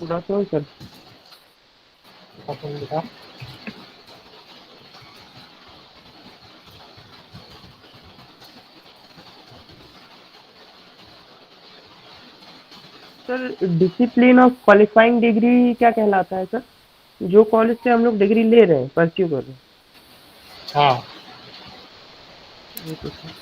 Good afternoon sir. अपन लिखा sir discipline of qualifying degree क्या कहलाता है सर? जो कॉलेज से हम लोग डिग्री ले रहे हैं, परस्यू कर रहे हैं। हाँ। Okay sir.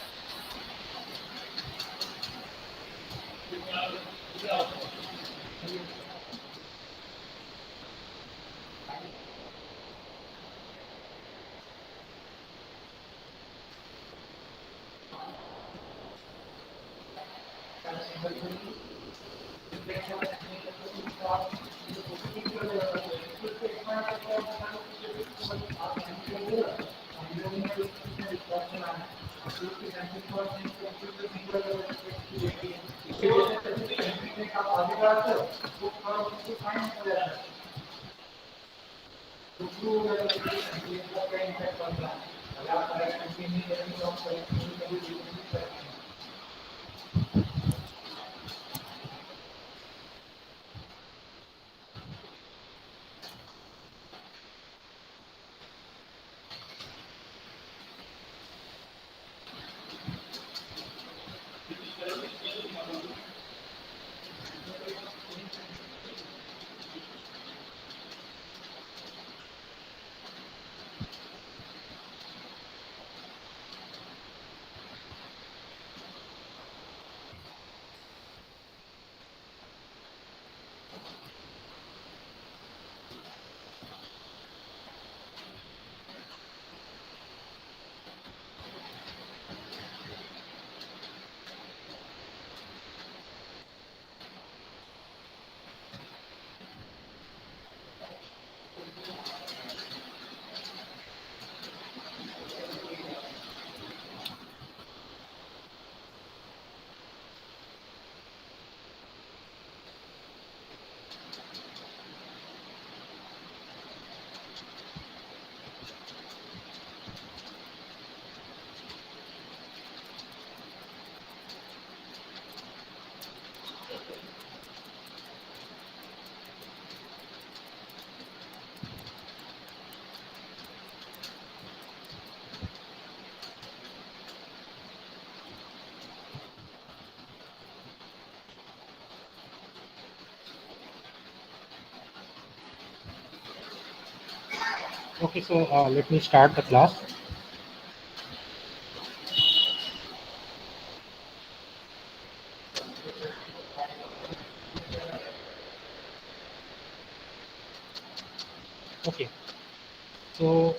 Okay, so let me start the class. Okay, so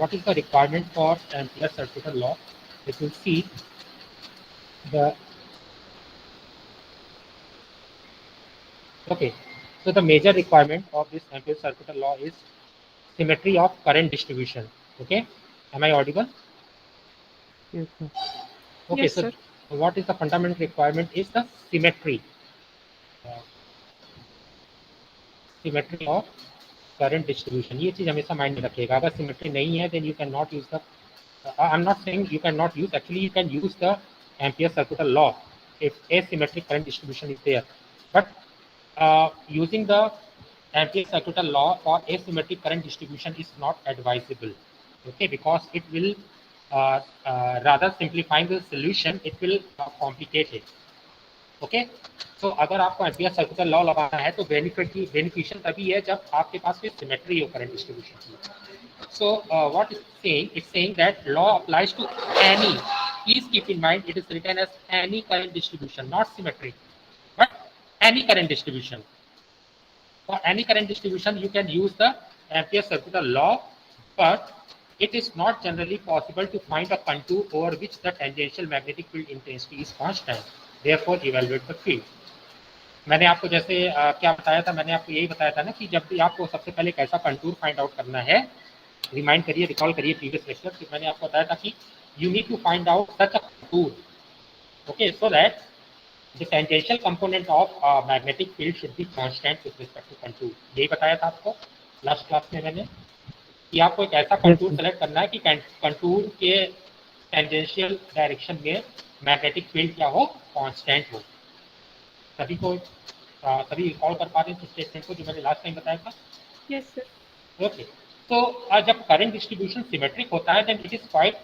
what is the requirement for MPS circular law? If you see the okay, so the major requirement of this MPS circular law is symmetry of current distribution. Okay, am I audible? Yes sir. Okay, Yes, so sir. what is the fundamental requirement is the symmetry. Symmetry of current distribution. ये चीज हमेशा mind में रखिएगा. अगर symmetry नहीं है then you cannot use the I'm not saying you cannot use, actually you can use the Ampere circular law if asymmetric current distribution is there, but using the Ampere circular law for asymmetric current distribution is not advisable, okay, because it will rather simplifying the solution, it will complicate it. Okay, so अगर आपको ampere circular law लगाना है तो beneficial तभी है जब आपके पास कोई सिमेट्री हो करंट डिस्ट्रीब्यूशन की. So what is saying, it's saying that law applies to any, please keep in mind it is written as any current distribution, not symmetry but any current distribution. For any current distribution you can use the Ampere circular law, but it is not generally possible to find a contour over which the tangential magnetic field intensity is constant. Therefore evaluate the field. मैंने आपको जैसे क्या बताया था, मैंने आपको यही बताया था ना कि जब भी आपको सबसे पहले कैसा कंटूर फाइंड आउट करना है, रिमाइंड करिए, रिकॉल करिए प्रीवियस लेक्चर कि मैंने आपको बताया था कि you need to find out such a contour, okay, so that the tangential component of magnetic field should be constant with respect to contour. यही बताया था आपको लास्ट क्लास में मैंने. कि आपको एक ऐसा कंटूर सेलेक्ट करना है कि कंटूर के टेंजेंशियल डायरेक्शन में मैग्नेटिक फील्ड क्या हो, कांस्टेंट हो। सभी को सभी रिकॉल कर पा रहे हैं स्टेटमेंट को जो मैंने लास्ट टाइम बताया था? Yes sir. ओके, तो जब करंट डिस्ट्रीब्यूशन सिमेट्रिक होता है then it is quite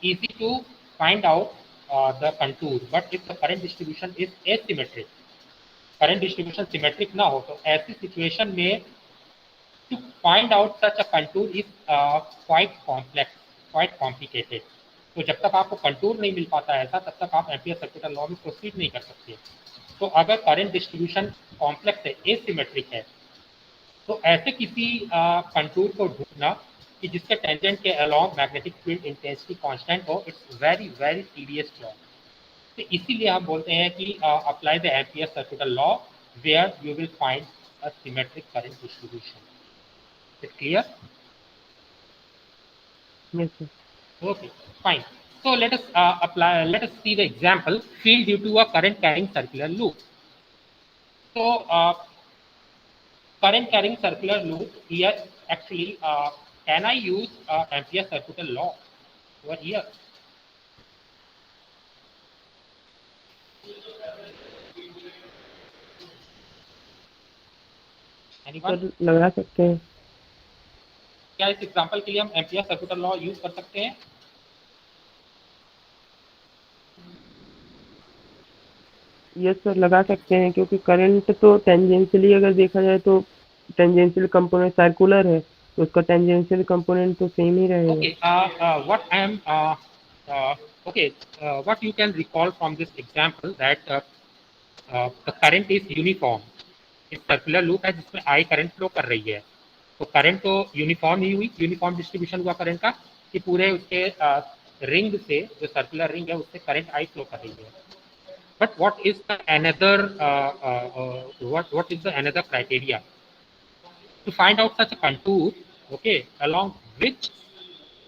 easy to find out the contour, but if the current distribution is asymmetric, current distribution symmetric ना हो तो ऐसी सिचुएशन में to find out such a contour is quite complex, quite complicated. तो जब तक आपको contour नहीं मिल पाता है ऐसा, तब तक आप एम्पियर सर्कुलर लॉ में प्रोसीड नहीं कर सकते। तो अगर करंट डिस्ट्रीब्यूशन कॉम्प्लेक्स है, एसिमेट्रिक है, तो ऐसे किसी कंटूर को ढूंढना कि जिसके टेंजेंट के along magnetic field intensity constant हो, it's very very tedious job. तो इसीलिए हम बोलते हैं कि apply the ampere circular law where you will find a symmetric current distribution. Is it clear? Yes, sir. Okay, fine. So let us apply. Let us see the example. Field due to a current carrying circular loop. So current carrying circular loop here actually. Can I use Ampere circular law over here? Anyone? Sir लगा सकते हैं। क्या इस example के लिए हम ampere circular law use कर सकते हैं? यस सर, लगा सकते हैं क्योंकि करंट तो टेंजेंशियली अगर देखा जाए तो टेंजेंशियल कंपोनेंट सर्कुलर है, तो उसका टेंजेंशियल कंपोनेंट तो सेम ही रहेगा। Okay, what I am okay, what you can recall from this example that the current is uniform. एक सर्कुलर लूप है जिसमें आई करंट फ्लो कर रही है, तो करंट तो यूनिफॉर्म ही हुई, यूनिफॉर्म डिस्ट्रीब्यूशन हुआ करंट का कि पूरे उसके रिंग से, जो सर्कुलर रिंग है उससे करंट आई फ्लो कर रही है। But what is the another what is the another criteria to find out such a contour, okay, along which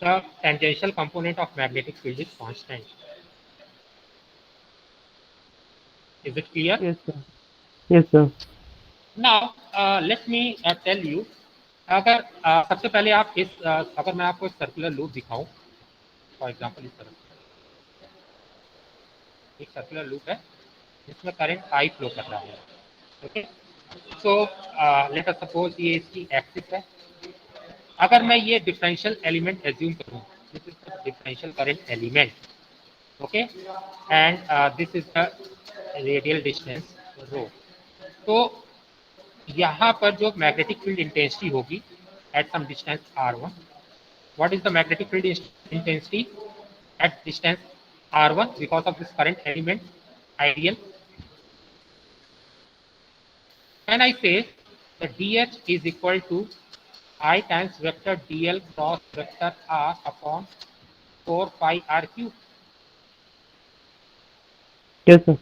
the tangential component of magnetic field is constant. Is it clear? Yes sir. Yes sir. Now let me tell you, अगर सबसे पहले आप इस अगर मैं आपको एक circular loop दिखाऊं, फॉर एग्जांपल इस तरह एक सर्कुलर लूप है जिसमें करंट आई फ्लो कर रहा है। Okay, so let us suppose ये इसकी एक्सिस है। अगर मैं ये डिफरेंशियल एलिमेंट एज्यूम करूं, this is the differential current element, okay, and this is the radial distance rho. तो यहाँ पर जो मैग्नेटिक फील्ड इंटेंसिटी होगी at some distance r1, what is the magnetic field intensity at distance r1 because of this current element ideal? And I say that dh is equal to I times vector dl cross vector r upon 4 pi r cube yes sir.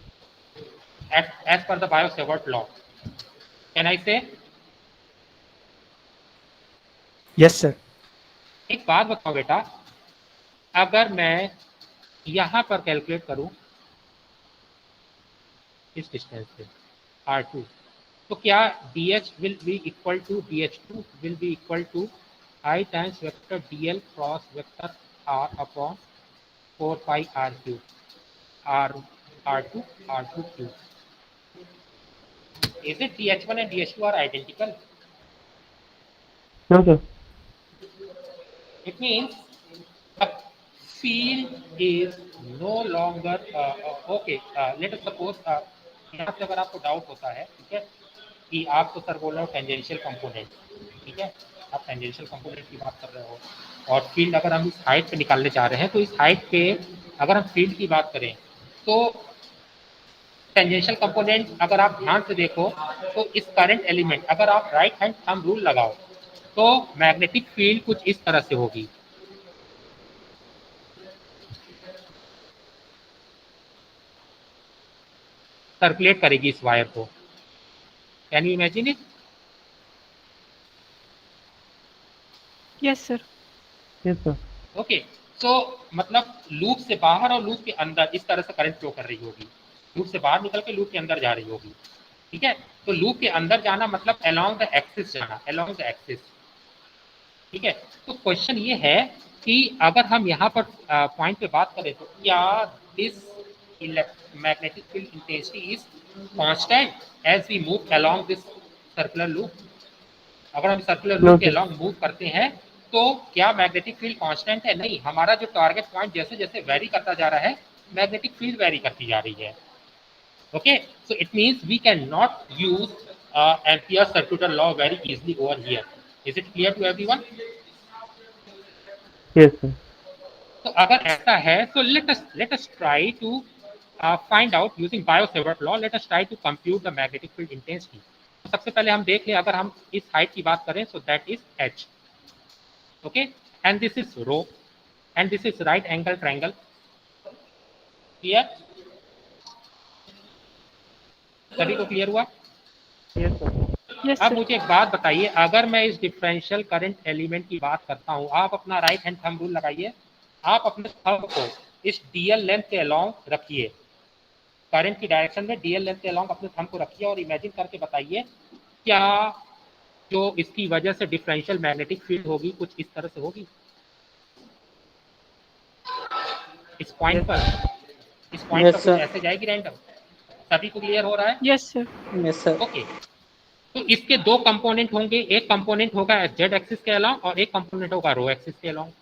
as per the Biot-Savart law. Can I say? Yes sir. एक बात बताओ बेटा, अगर मैं यहाँ पर calculate करूं इस डिस्टेंस पे r2, तो क्या dh will be equal to dh2 will be equal to I times vector dl cross vector r upon 4 pi r cube r2 cube. Is it dh1 and dh2 are identical? No sir. It means the field is no longer okay. Let us suppose यहाँ से अगर आपको doubt होता है, ठीक है, कि आप तो सर बोल रहे हो टेंजेंशियल कंपोनेंट, ठीक है, आप टेंजेंशियल कंपोनेंट की बात कर रहे हो और फील्ड अगर हम इस हाइट पे निकालने जा रहे हैं, तो इस हाइट पे अगर हम फील्ड की बात करें तो टेंजेंशियल कंपोनेंट अगर आप ध्यान से देखो तो इस करंट एलिमेंट, अगर आप राइट हैंड थंब रूल लगाओ तो मैग्नेटिक फील्ड कुछ इस तरह से होगी। सर्कुलेट करेगी इस वायर को। Can you imagine it? Yes sir. Yes sir. Okay, so मतलब लूप से बाहर और लूप के अंदर इस तरह से करंट फ्लो कर रही होगी, लूप से बाहर निकल के लूप के अंदर जा रही होगी, ठीक है। तो लूप के अंदर जाना मतलब अलोंग द एक्सिस जाना, अलोंग द एक्सिस। ठीक है, तो क्वेश्चन ये है कि अगर हम यहाँ पर पॉइंट पे बात करें तो क्या this magnetic field intensity is constant as we move along this circular loop. अगर हम सर्कुलर नो लूप के सर। अलोंग मूव करते हैं तो क्या मैग्नेटिक फील्ड कांस्टेंट है? नहीं, हमारा जो टारगेट पॉइंट जैसे जैसे वेरी करता जा रहा है मैग्नेटिक फील्ड वेरी करती जा रही है। Okay, so it means we can not use ampere circular law very easily over here. Is it clear to everyone? Yes sir. तो अगर ऐसा है तो let us try to find out using Biot-Savart law, let us try to compute the magnetic field intensity। तो सबसे पहले हम देख ले, अगर हम इस हाइट की बात करें so that is h, okay, and this is rho and this is right angle triangle। Clear? सभी को क्लियर हुआ? Yes sir. Yes, अब sir. मुझे एक बात बताइए, अगर मैं इस डिफरेंशियल करंट एलिमेंट की बात करता हूं, आप अपना राइट हैंड थंब रूल लगाइए, आप अपने थंब को इस डीएल लेंथ के अलोंग रखिए, करंट की डायरेक्शन में डीएल लेंथ के अलोंग अपने थंब को रखिए और इमेजिन करके बताइए क्या जो इसकी वजह से डिफरेंशियल मैग्नेटिक फील्ड होगी कुछ इस तरह से होगी इस पॉइंट यस पर, सर। इस पॉइंट पर Yes, कुछ sir. ऐसे जाएगी रैंडम। सभी को क्लियर हो रहा है? Yes, sir. Yes, sir. Okay, तो इसके दो कंपोनेंट होंगे, एक कंपोनेंट होगा जेड एक्सिस के अलोंग और एक कंपोनेंट होगा रो एक्सिस के अलोंग।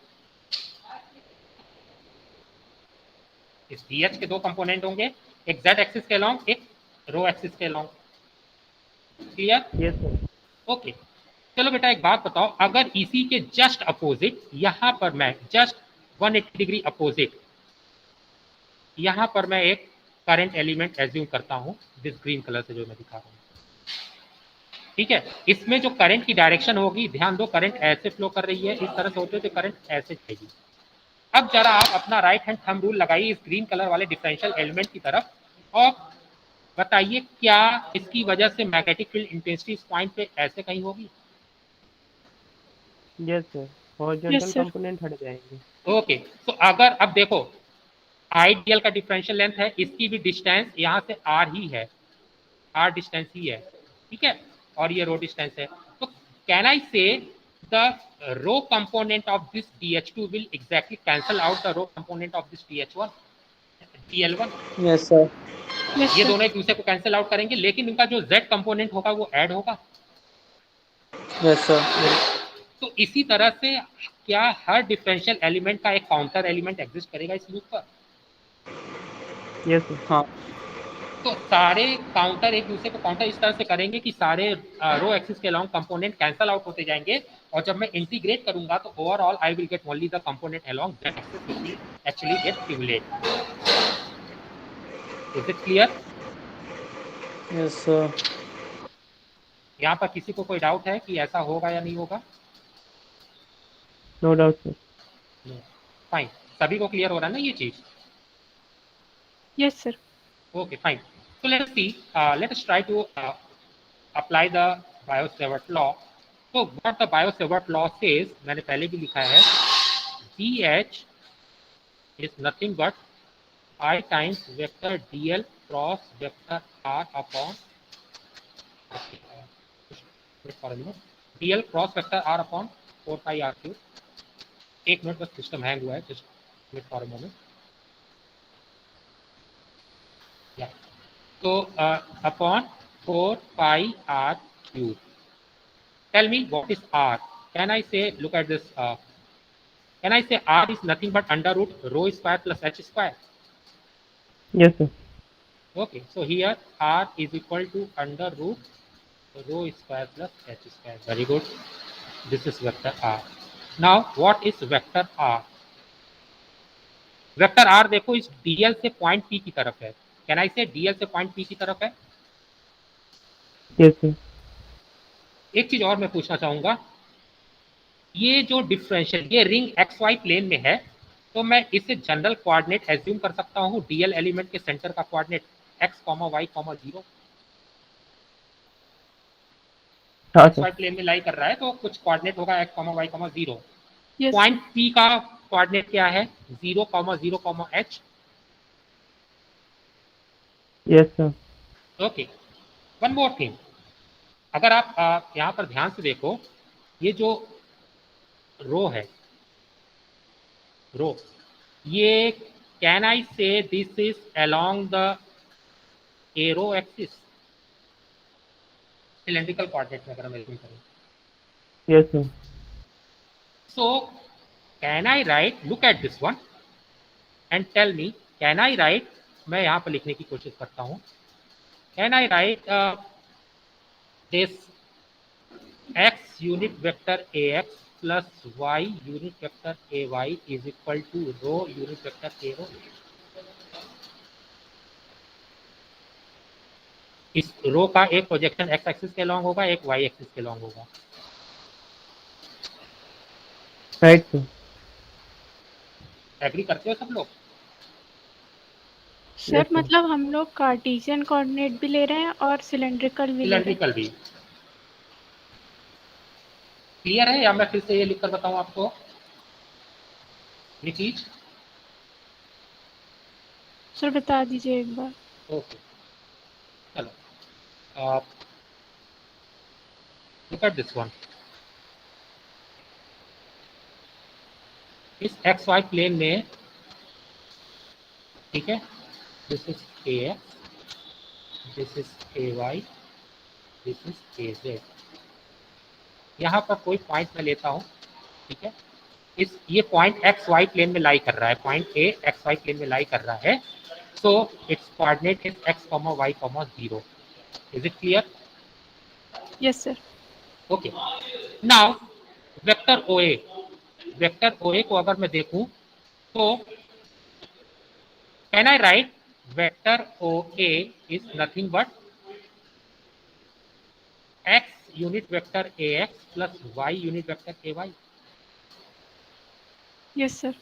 इस डीएच के दो कंपोनेंट होंगे, एक जेड एक्सिस के अलोंग, एक रो एक्सिस के along. Clear? Yes sir. Okay, चलो बेटा एक बात बताओ, अगर इसी के जस्ट अपोजिट यहां पर मैं जस्ट 180 डिग्री अपोजिट यहां पर मैं एक करंट एलिमेंट एज्यूम करता हूं, दिस ग्रीन कलर से जो मैं दिखा रहा हूं, ठीक है, इसमें जो करंट की डायरेक्शन होगी, ध्यान दो करंट ऐसे फ्लो कर रही है, इस तरह से होते हुए करंट ऐसे जाएगी। अब जरा आप अपना राइट हैंड थंब रूल लगाइए इस ग्रीन कलर वाले डिफरेंशियल एलिमेंट की तरफ और बताइए क्या इसकी वजह से मैग्नेटिक फील्ड इंटेंसिटी इस पॉइंट पे ऐसे कहीं होगी? Yes sir. Yes, horizontal sir. Component हट जाएंगे। ओके, तो अगर अब देखो आइडियल का डिफरेंशियल लेंथ है, इसकी भी डिस्टेंस यहाँ से आर ही है, आर डिस्टेंस ही है, ठीक है, और ये रो डिस्टेंस है। तो can I say the rho component of this DH2 will exactly cancel out the row component of this DH1 DL1। Yes, sir. Yes, ये sir. दोनों एक दूसरे को कैंसिल आउट करेंगे, लेकिन इनका जो Z कंपोनेंट होगा वो ऐड होगा। Yes, sir. तो इसी तरह से क्या हर डिफरेंशियल एलिमेंट का एक काउंटर एलिमेंट एग्जिस्ट करेगा इस लूप पर? Yes sir. हाँ. तो सारे काउंटर एक दूसरे को काउंटर इस तरह से करेंगे कि सारे रो एक्सिस के अलोंग कंपोनेंट कैंसल आउट होते जाएंगे और जब मैं इंटीग्रेट करूंगा तो overall I will get only the component along that axis which will actually get simulate. Is it clear? Yes, sir. यहाँ पर किसी को कोई डाउट है कि ऐसा होगा या नहीं होगा? No doubt sir. फाइन, सभी को क्लियर हो रहा है ना ये चीज? Yes, sir. Okay, fine. So let us see. Let us try to apply the Biot-Savart law. So what the Biot-Savart law says, मैंने पहले भी लिखा है, DH is nothing but I times vector DL cross vector R upon wait for a minute, DL cross vector R upon 4 pi R cube। एक minute बस system hang हुआ है, just wait for a moment। Yeah. So upon 4 pi R cube। Tell me what is R? Can I say, look at this, can I say R is nothing but under root rho square plus h square? Yes sir. Okay, so here R is equal to under root rho square plus h square. Very good. This is vector R. Now what is vector R? Vector R देखो इस DL से point P की तरफ है। Can I से DL से point P की तरफ है? Yes sir. एक चीज और मैं पूछना चाहूंगा, ये जो डिफरेंशियल ये रिंग एक्स वाई प्लेन में है तो मैं इसे जनरल कोऑर्डिनेट एज्यूम कर सकता हूँ डीएल एलिमेंट के सेंटर का coordinate x comma y comma zero. हाँ एक्स सर। वाई प्लेन में लाई कर रहा है तो कुछ कोऑर्डिनेट होगा x comma y comma zero. Yes, sir. Point P का कोऑर्डिनेट क्या है? 0 comma H. Yes sir. Okay, one more thing, अगर आप यहाँ पर ध्यान से देखो, ये जो रो है, रो, ये कैन आई से this is along the arrow axis, cylindrical coordinate में अगर हम एज्यूम करें। Yes, sir. So can I write, look at this one and tell me, can I write, मैं यहाँ पर लिखने की कोशिश करता हूँ, can I write this x unit vector ax plus y unit vector ay is equal to rho unit vector a rho? इस रो का एक प्रोजेक्शन x एक्सिस के लॉन्ग होगा, एक y एक्सिस के लॉन्ग होगा। Right, sir. एग्री करते हो सब लोग? Sir Yes, sir. मतलब हम लोग कार्टेशियन कोऑर्डिनेट भी ले रहे हैं और सिलेंड्रिकल भी ले रहे हैं। सिलेंड्रिकल भी। क्लियर है या मैं फिर से ये लिखकर बताऊं आपको ये चीज? सर बता दीजिए एक बार। ओके, चलो लुक एट दिस वन। इस एक्स वाई प्लेन में, ठीक है, this is a x, this is a y, this is a z. यहाँ पर कोई पॉइंट मैं लेता हूँ, ठीक है, इस ये पॉइंट एक्स वाई प्लेन में लाई कर रहा है, point a x y plane में लाई कर रहा है, so it's coordinate is x comma y comma 0। Is it clear? Yes sir. Okay, now vector OA, vector OA को अगर मैं देखूं तो can I write vector OA is nothing but x unit vector a x plus y unit vector a y. Yes sir.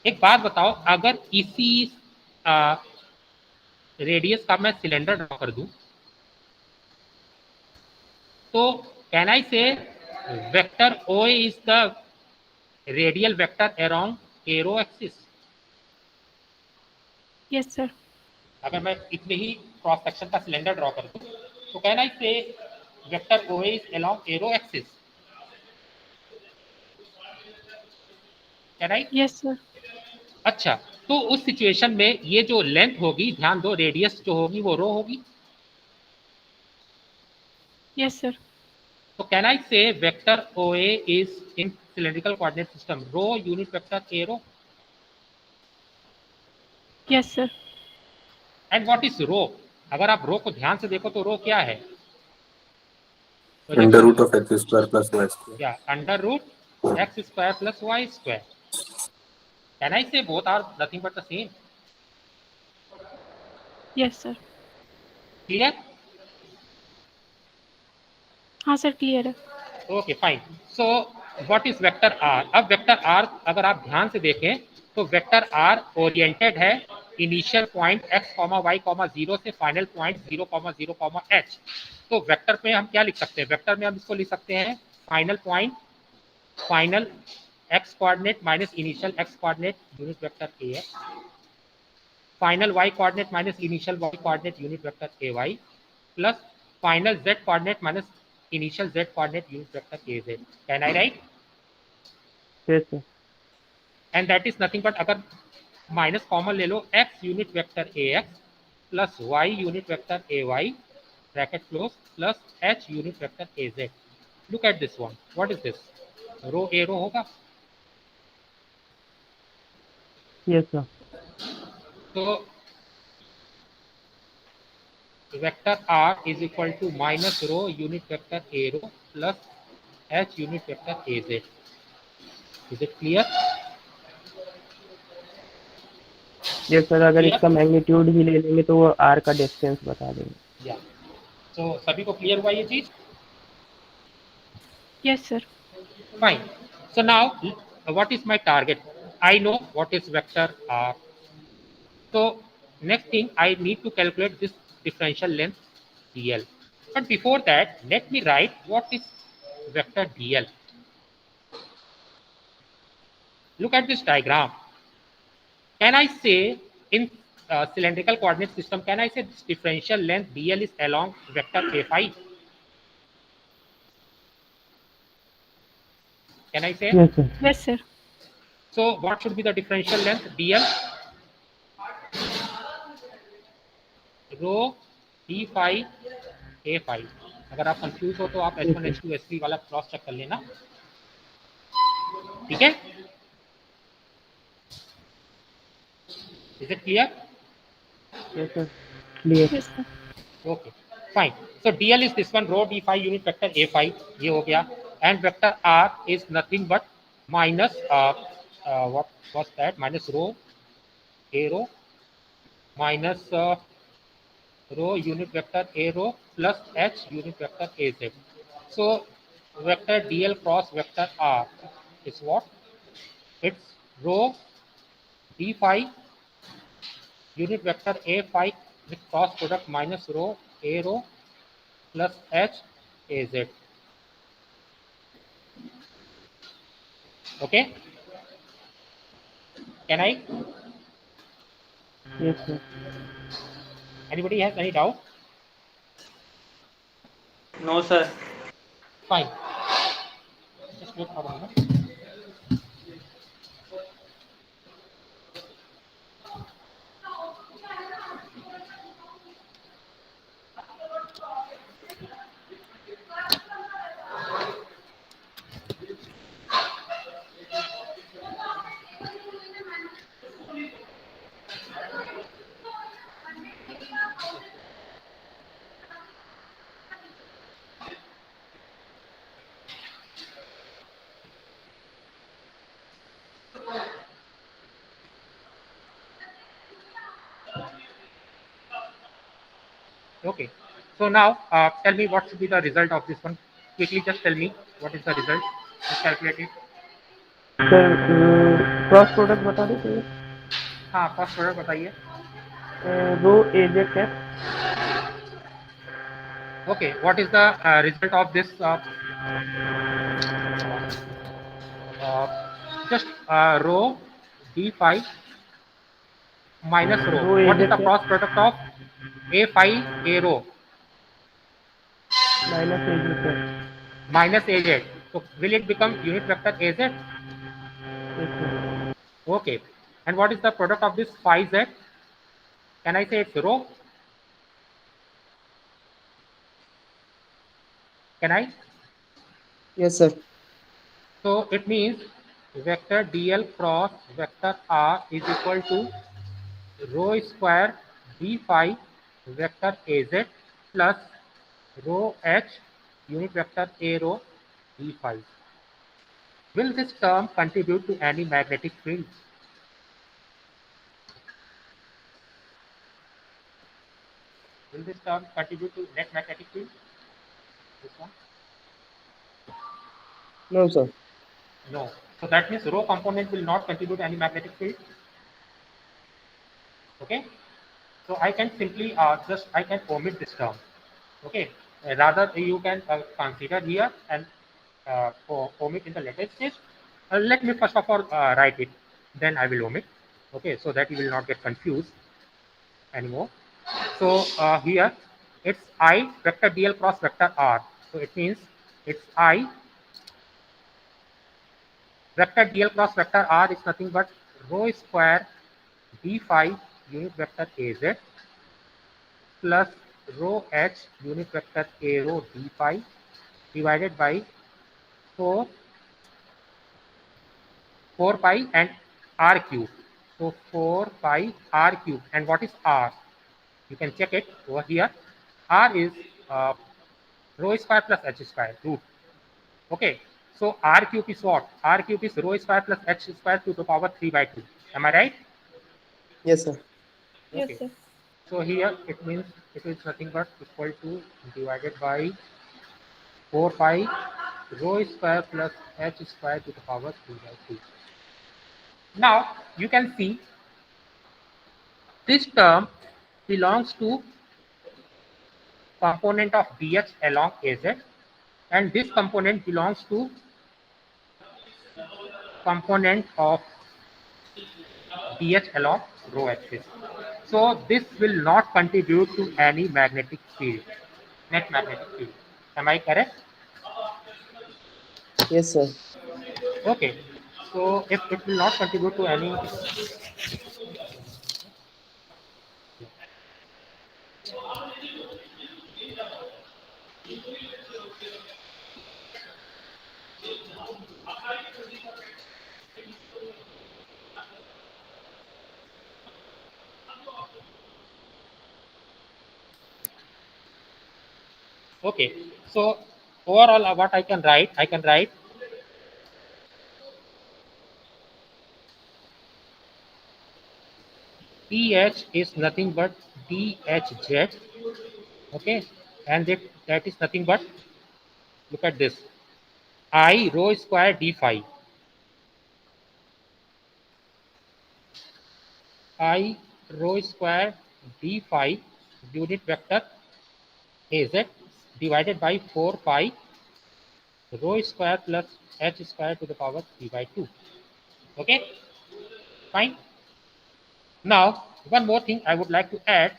एक बात बताओ, अगर इसी रेडियस का मैं सिलेंडर ड्रॉ कर दूं तो can I say vector O is the radial vector around arrow axis? Yes sir. अगर मैं इतने ही क्रॉस सेक्शन का सिलेंडर ड्रॉ कर दूं तो can I say vector O is along arrow axis? Can I? Yes sir. अच्छा, तो उस सिचुएशन में ये जो लेंथ होगी, ध्यान दो, रेडियस जो होगी वो रो होगी। Yes sir. तो can I say vector O is in cylindrical coordinate system rho unit vector a rho? Yes sir. And what is rho? अगर आप रो को ध्यान से देखो तो रो क्या है? Under root of x square plus y square. या under root x square plus y square. Can I say both are nothing but the same? Yes sir. Clear? हाँ सर क्लियर है। Okay fine. So what is vector R? अब vector R अगर आप ध्यान से देखें तो वेक्टर आर ओरिएंटेड है initial point x comma y comma 0 से final point 0 comma 0 comma h। तो वेक्टर में हम क्या लिख सकते हैं? वेक्टर में हम इसको लिख सकते हैं final point, final x coordinate minus initial x coordinate unit vector a x, final y coordinate minus initial y coordinate unit vector a y, plus final z coordinate minus initial z coordinate unit vector a z. Can I write? Yes, sir. And that is nothing but, अगर minus common ले लो, x unit vector a x plus y unit vector a y bracket close plus h unit vector a z. Look at this one, what is this? Rho a rho होगा। Yes, sir. तो vector R is equal to minus rho unit vector a rho plus h unit vector a z. Is it clear? Yes, sir. अगर Clear? इसका magnitude भी ले लेंगे तो वो r का डिस्टेंस बता देंगे। या तो सभी को क्लियर हुआ ये चीज? Yes sir. Fine. So now, what is my target? I know what is vector R. So next thing, I need to calculate this differential length dl. But before that, let me write what is vector dl. Look at this diagram. Can I say in cylindrical coordinate system, can I say this differential length dl is along vector a5? Can I say? Yes, sir. Yes, sir. So what should be the differential length? DL rho D phi a phi. अगर आप confuse हो तो आप Yes, H1 sir. H2 H3 वाला cross check कर लेना. ठीक है? Is it clear? Yes, sir. Clear. Yes, sir. Okay, fine. So DL is this one, rho d phi unit vector a phi, ये हो गया, and vector R is nothing but minus what was that, minus rho a rho minus rho unit vector a rho plus h unit vector a z. So vector DL cross vector R is what? It's rho d phi unit vector a phi with cross product minus rho a rho plus h a z. Okay, can I? Yes, sir. Anybody has any doubt? No, sir. Fine. Just wait for a minute. Okay. So now tell me what should be the result of this one. Quickly just tell me what is the result. Just calculate it. Sir cross product बता दो sir. हाँ, first product बताइए. रो एजे cap. Okay, what is the result of this? Just rho d phi minus rho. Rho What is AZ the cross product of a phi a rho minus AJ cap. minus az? So will it become unit vector az? Yes, sir. Okay. And what is the product of this phi z? Can I say it's rho? Can I? Yes, sir. So it means vector dl cross vector r is equal to rho square d phi vector az plus rho h unit vector a rho d phi. Will this term contribute to any magnetic field? Will this term contribute to net magnetic field? This one? No, sir. No. So that means rho component will not contribute any magnetic field. Okay. So I can simply I can omit this term. Okay. Rather you can consider here and omit in the later stage. Let me first of all write it, then I will omit. Okay, so that you will not get confused anymore. So here it's I vector dl cross vector r. So it means it's I vector dl cross vector r is nothing but rho square d phi unit vector az plus rho h unit vector a rho d phi divided by 4 pi and r cube. So 4 pi r cube. And what is r? You can check it over here. R is rho square plus h square root. Okay. So r cube is what? R cube is rho square plus h square to the power 3 by 2. Am I right? Yes, sir. Yes, Okay. sir. So here it means it is nothing but equal to divided by 4 pi rho square plus h square to the power 3 by 2. Now you can see this term belongs to component of dh along az, and this component belongs to component of dh along rho axis. So this will not contribute to any magnetic field, net magnetic field. Am I correct? Yes, sir. Okay, so if it will not contribute to any, okay, so overall what I can write EH is nothing but DHZ, okay, and that is nothing but, look at this, I rho square d phi, I rho square d phi unit vector Az divided by 4 pi rho square plus h square to the power 3 by 2. Okay, fine. Now one more thing I would like to add,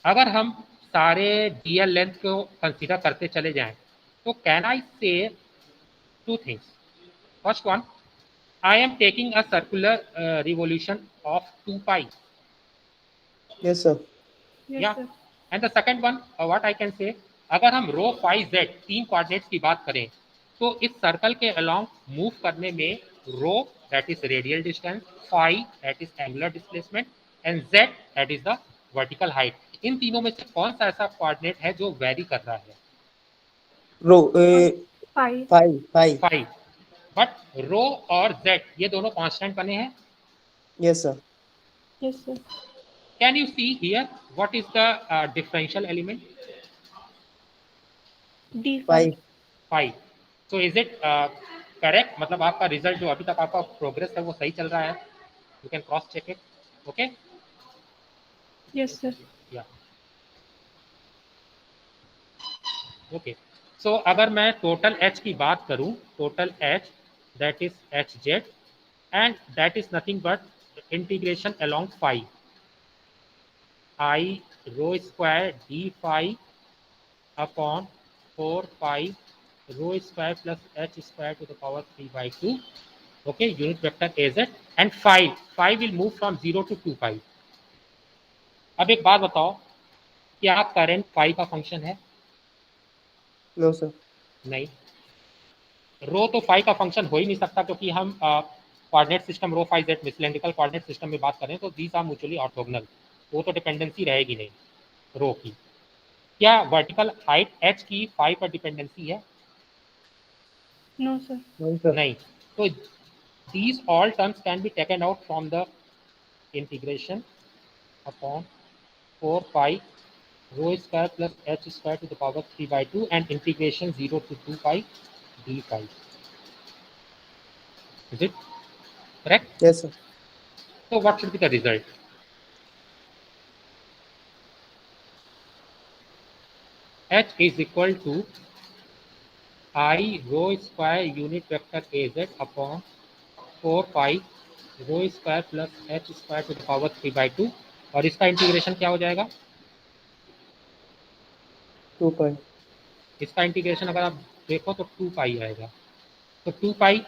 अगर हम सारे dl length को consider करते चले जाएं तो can I से two things. First one, I am taking a circular revolution of 2 pi. Yes, sir. Yes, Yeah. sir. And the second one, what I can say, अगर हम रो फाई जेड तीन coordinates की बात करें तो इस सर्कल के अलोंग मूव करने में rho that is radial distance, phi that is angular displacement and z that is the vertical height, इन तीनों में से कौन सा ऐसा कोऑर्डिनेट है जो वेरी कर रहा है? Rho, 5. 5. फाई. बट रो और जेड ये दोनों कांस्टेंट बने हैं. Yes, sir. Yes, sir. Can you see here what is the differential element? D5. 5. 5. So is it correct? मतलब आपका रिजल्ट जो अभी तक आपका प्रोग्रेस है वो सही चल रहा है. You can cross check it. Okay? Yes, sir. Yeah. Okay. So अगर मैं टोटल H की बात करूं, total H that is Hz and that is nothing but integration along phi I rho square d phi upon 4 pi rho square plus h square to the power 3 by 2. Okay, unit vector Az and phi will move from 0 to 2 pi. अब एक बात बताओ, क्या current phi का function है? No, sir. नहीं. रो तो phi का फंक्शन हो ही नहीं सकता क्योंकि हम कोऑर्डिनेट सिस्टम रो फाई जेड में सिलेंड्रिकल कोऑर्डिनेट सिस्टम में बात करें तो दीज आर म्यूचुअली ऑर्थोगोनल, वो तो डिपेंडेंसी रहेगी नहीं रो की. क्या वर्टिकल हाइट एच की फाई पर डिपेंडेंसी है? No, sir. No, sir. नहीं. तो these all terms can be taken out from the integration upon 4 pi rho square plus h square to the power 3 by 2 and integration 0 to 2 pi d phi. Is it correct? Yes, sir. So what should be the result? H is equal to I rho square unit vector Az upon 4 pi rho square plus h square to the power 3 by 2 और इसका integration क्या हो जाएगा? 2 pi. इसका integration अगर आप देखो तो 2 पाई आएगा. तो 2 pi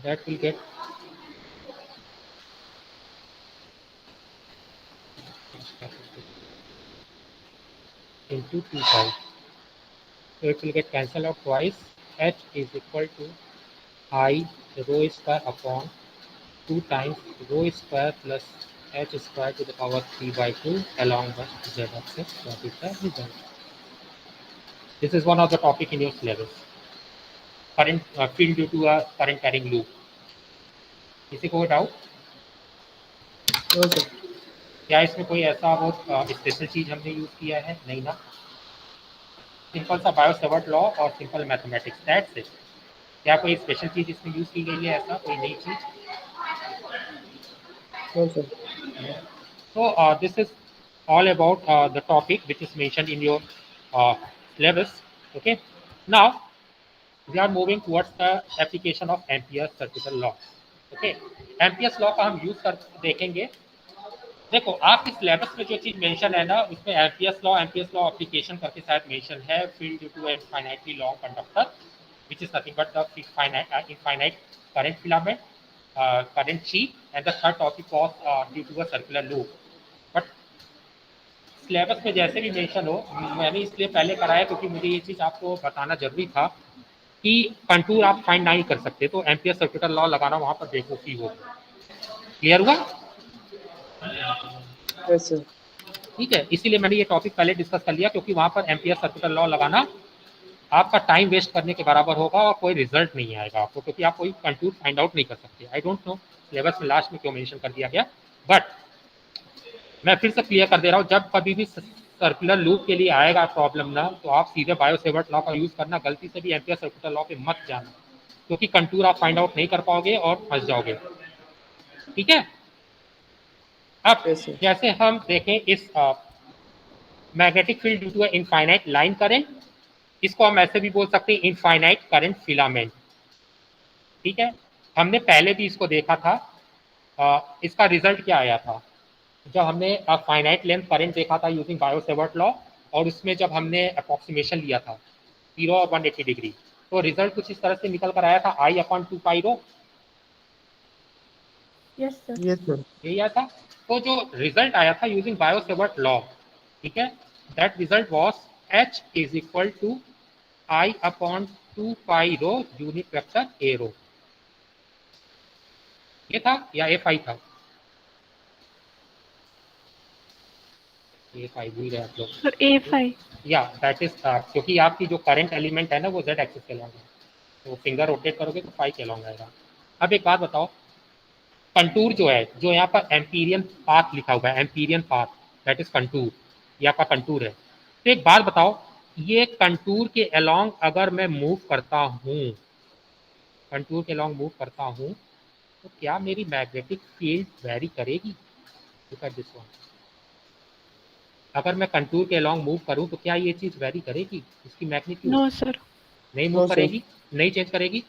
that will get into 2 pi. So it will get cancelled out twice. H is equal to I rho square upon 2 times rho square plus h square to the power 3 by 2 along the z axis. That is the result. This is one of the topic in your syllabus. Current field due to a current carrying loop. किसी को doubt? No, sir. क्या इसमें कोई ऐसा बहुत special चीज हमने use किया है? नहीं ना. सिंपल सा बायो-सेवर्ट लॉ और सिंपल मैथमेटिक्स, दैट्स इट. क्या कोई स्पेशल चीज इसमें यूज की गई है, ऐसा कोई नई चीज? No, sir. So this is all about the topic which is mentioned in your syllabus. Okay. Now we are moving towards the application of Ampere's circular law. Okay. Ampere's law का हम use कर देखेंगे देखो आपके syllabus में जो चीज mention है ना, उसमें एमपीएस लॉ एप्लीकेशन करके शायद मेंशन है, field due to infinitely long conductor which is nothing but the infinite current filament, current sheet, and the third topic was due to a circular loop. But syllabus में जैसे भी mention हो, मैंने इसलिए पहले कराया क्योंकि मुझे ये चीज़ आपको बताना जरूरी था कि कंटूर आप फाइंड नहीं कर सकते, तो एम्पियर सर्किटल लॉ लगाना वहां पर बेवकूफ़ी होगी। क्लियर हुआ? Yes, sir. ठीक है, इसीलिए मैंने ये टॉपिक पहले डिस्कस कर लिया क्योंकि वहां पर एम्पियर सर्किटल लॉ लगाना आपका टाइम वेस्ट करने के बराबर होगा और कोई रिजल्ट नहीं आएगा आपको, क्योंकि आप कोई कंटूर फाइंड आउट नहीं कर सकते। आई डोंट नो सिलेबस में लास्ट में क्यों मेंशन कर दिया गया, बट मैं फिर से क्लियर कर दे रहा हूँ, जब कभी भी सर्कुलर लूप के लिए आएगा प्रॉब्लम ना, तो आप सीधे बायोसेवर्ट लॉ का यूज करना, गलती से भी एम्पियर सर्कुलर लॉ पे मत जाना, क्योंकि कंटूर आप फाइंड आउट नहीं कर पाओगे और फंस जाओगे। ठीक है, अब Yes, sir. जैसे हम देखें इस magnetic field due to infinite line current, इसको हम ऐसे भी बोल सकते हैं इनफाइनाइट करंट फिलामेंट। ठीक है, हमने पहले भी इसको देखा था। इसका रिजल्ट क्या आया था जब हमने फाइनाइट लेंथ करंट देखा था यूजिंग बायोसेवर्ट लॉ, और उसमें जब हमने अप्रोक्सीमेशन लिया था 0 और 180 डिग्री, तो रिजल्ट कुछ इस तरह से निकल कर आया था I/2 pi rho. Yes sir. Yes, sir. यही आया था। तो जो रिजल्ट आया था यूजिंग बायोसेवर्ट लॉ, ठीक है, that result was H is equal to I/2 pi rho unit vector a rho. ये था या F5 था? A5 भूल गए आप लोग। Sir A5। या दैट इज क्योंकि आपकी जो करंट एलिमेंट है ना वो Z एक्सिस के लॉन्ग है, तो फिंगर रोटेट करोगे तो 5 के लॉन्ग आएगा। अब एक बात बताओ, कंटूर जो है, जो यहाँ पर एम्पीरियन पाथ लिखा हुआ है, empyrean path that is contour, ये आपका कंटूर है। तो एक बात बताओ, ये कंटूर के अलोंग अगर मैं मूव करता हूँ, कंटूर के अलोंग मूव करता हूँ, तो क्या मेरी मैग्नेटिक फील्ड वेरी करेगी? Look at this one. अगर मैं कंटूर के अलोंग मूव करूँ तो क्या ये चीज़ वेरी करेगी? इसकी मैग्नीट्यूड नो सर। नहीं मूव No, sir. करेगी, नहीं चेंज करेगी।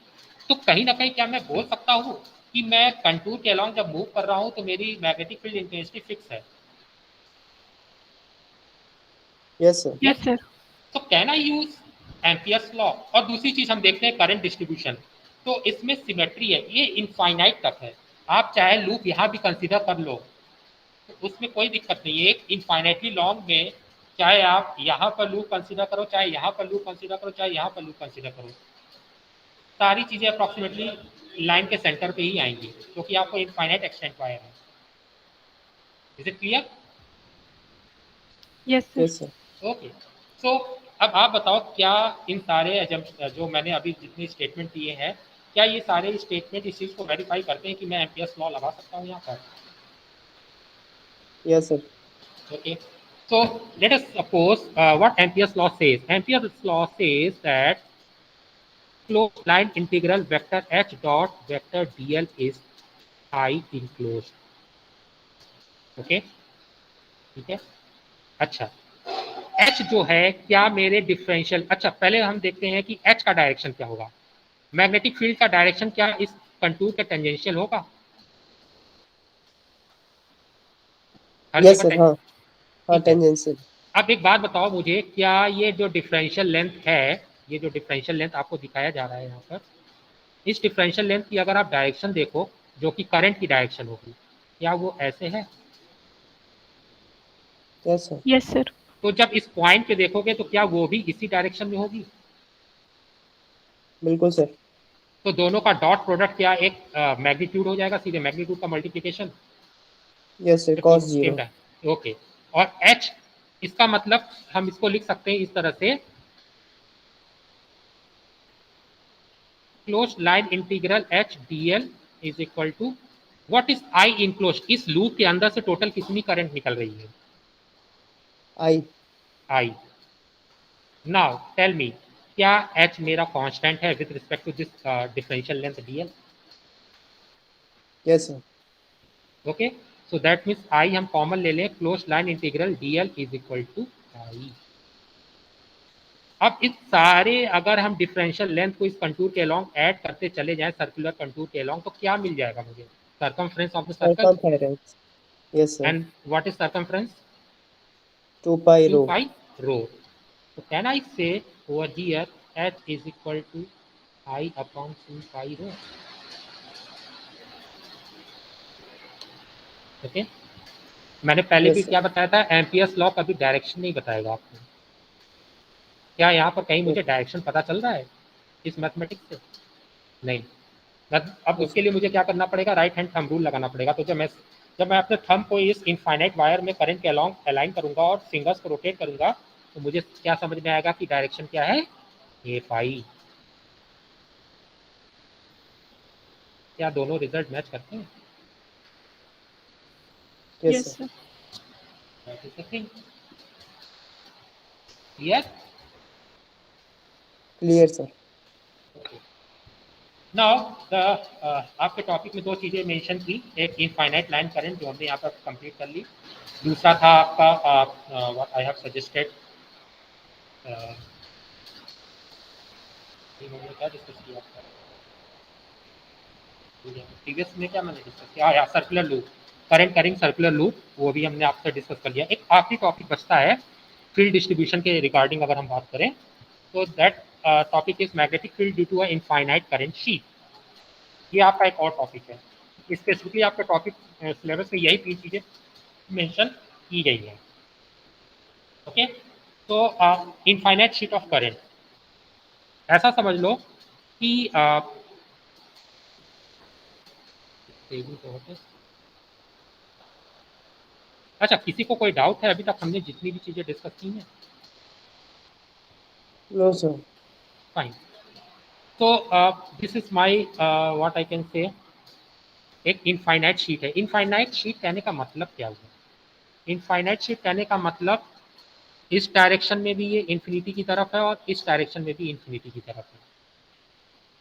तो कहीं ना कहीं क्या मैं बोल सकता हूँ कि मैं कंटूर के अलोंग जब मूव कर रहा हूँ तो मेरी मैग्नेटिक फील्ड इंटेंसिटी फिक्स है? Yes, sir. Yes sir. तो can I use Ampere's law? और दूसरी चीज हम देखते हैं करंट डिस्ट्रीब्यूशन, तो इसमें सिमेट्री है, ये इनफाइनाइट तक है। आप चाहे लूप यहाँ भी कंसीडर कर लो, तो उसमें कोई दिक्कत नहीं है। एक इनफाइनाइटली लॉन्ग में चाहे आप यहाँ पर लूप कंसीडर करो, चाहे यहाँ पर लूप कंसीडर करो, चाहे यहाँ पर लूप कंसीडर करो, सारी चीजें अप्रॉक्सीमेटली लाइन के सेंटर पे ही आएंगी, क्योंकि आपको इनफाइनाइट एक्सटेंट वायर है। Is it clear? Yes sir. Yes, sir. Okay, so अब आप बताओ, क्या इन सारे जो मैंने अभी जितनी स्टेटमेंट दिए हैं, क्या ये सारे स्टेटमेंट इस चीज़ को वेरीफाई करते हैं कि मैं एम्पियर्स लॉ लगा सकता हूँ यहाँ पर? Yes, sir. Okay, so let us suppose what Ampere's law says. Ampere's law says that closed line integral vector H dot vector dl is I enclosed. Okay, ठीक है। अच्छा, H जो है क्या मेरे डिफरेंशियल, अच्छा पहले हम देखते हैं कि H का डायरेक्शन क्या होगा। मैग्नेटिक फील्ड का डायरेक्शन क्या इस कंटूर के टेंजेंशियल होगा? हर Yes, जगह sir. हाँ, हाँ, ठीक है। tangential. अब एक बात बताओ मुझे, क्या ये जो डिफरेंशियल लेंथ है, ये जो डिफरेंशियल लेंथ आपको दिखाया जा रहा है यहाँ पर, इस डिफरेंशियल लेंथ की अगर आप डायरेक्शन देखो जो कि करंट की डायरेक्शन होगी, क्या वो ऐसे है? Yes, sir. Yes sir. तो जब इस पॉइंट पे देखोगे तो क्या वो भी इसी डायरेक्शन में होगी? बिल्कुल सर। तो दोनों का डॉट प्रोडक्ट क्या एक मैग्नीट्यूड हो जाएगा, सीधे मैग्नीट्यूड का multiplication. Yes sir, cos 0. Okay, और एच, इसका मतलब हम इसको लिख सकते हैं इस तरह से, closed line integral H DL is equal to what is I enclosed. इस लूप के अंदर से टोटल कितनी करंट निकल रही है? I. I. Now tell me, क्या एच मेरा कांस्टेंट है with respect to this differential length dl? Yes sir. Okay, so that means I हम कॉमन ले लें, closed line integral dl is equal to I. अब इस सारे अगर हम डिफरेंशियल लेंथ को इस कंटूर के अलोंग ऐड करते चले जाएं, सर्कुलर कंटूर के अलोंग, तो क्या मिल जाएगा मुझे? Circumference of the circle. Circumference. Yes, sir. And what is circumference? 2 pi 2 rho. pi rho. So can I say over here h is equal to I upon 2 pi rho? Okay मैंने पहले भी Yes, sir. क्या बताया था, Ampere's law कभी direction नहीं बताएगा आपको। क्या यहाँ पर कहीं मुझे Okay. डायरेक्शन पता चल रहा है इस मैथमेटिक्स से? नहीं। अब Yes, उसके लिए मुझे क्या करना पड़ेगा, राइट हैंड थंब रूल लगाना पड़ेगा। तो जब मैं अपने थंब को इस इनफाइनाइट वायर में करंट के अलॉन्ग अलाइन करूंगा और फिंगर्स को रोटेट करूंगा, तो मुझे क्या समझ में आएगा कि डायरेक्शन क्या है, ये पाई। क्या दोनों रिजल्ट मैच करते हैं? yes, yes sir. Sir. That is the thing. Clear? Clear, sir. Now आपके टॉपिक में दो चीजें मेंशन की, एक इनफाइनाइट लाइन करंट जो हमने यहाँ पर कंप्लीट कर ली, दूसरा था आपका व्हाट आई हैव सजेस्टेड, क्या डिस्कस किया आपका प्रीवियस में, क्या मैंने डिस्कस किया, या circular loop, current carrying circular loop, वो भी हमने आपसे डिस्कस कर लिया। एक आखिरी टॉपिक बचता है फील्ड डिस्ट्रीब्यूशन के रिगार्डिंग अगर हम बात करें, तो that topic is magnetic field due to a infinite current sheet. ये आपका एक और टॉपिक है। स्पेसिफिकली आपका टॉपिक सिलेबस में यही तीन चीजें मेंशन की गई है। ओके, तो इनफाइनाइट शीट ऑफ करंट, ऐसा समझ लो कि अच्छा, किसी को कोई डाउट है? अभी तक हमने जितनी भी चीजें डिस्कस की हैं। No, sir. फाइन। तो this is my what I can से, एक इनफाइनाइट शीट है। इनफाइनाइट शीट कहने का मतलब क्या हुआ? इनफाइनाइट शीट कहने का मतलब इस डायरेक्शन में भी ये इन्फिनिटी की तरफ है और इस डायरेक्शन में भी इन्फिनिटी की तरफ है।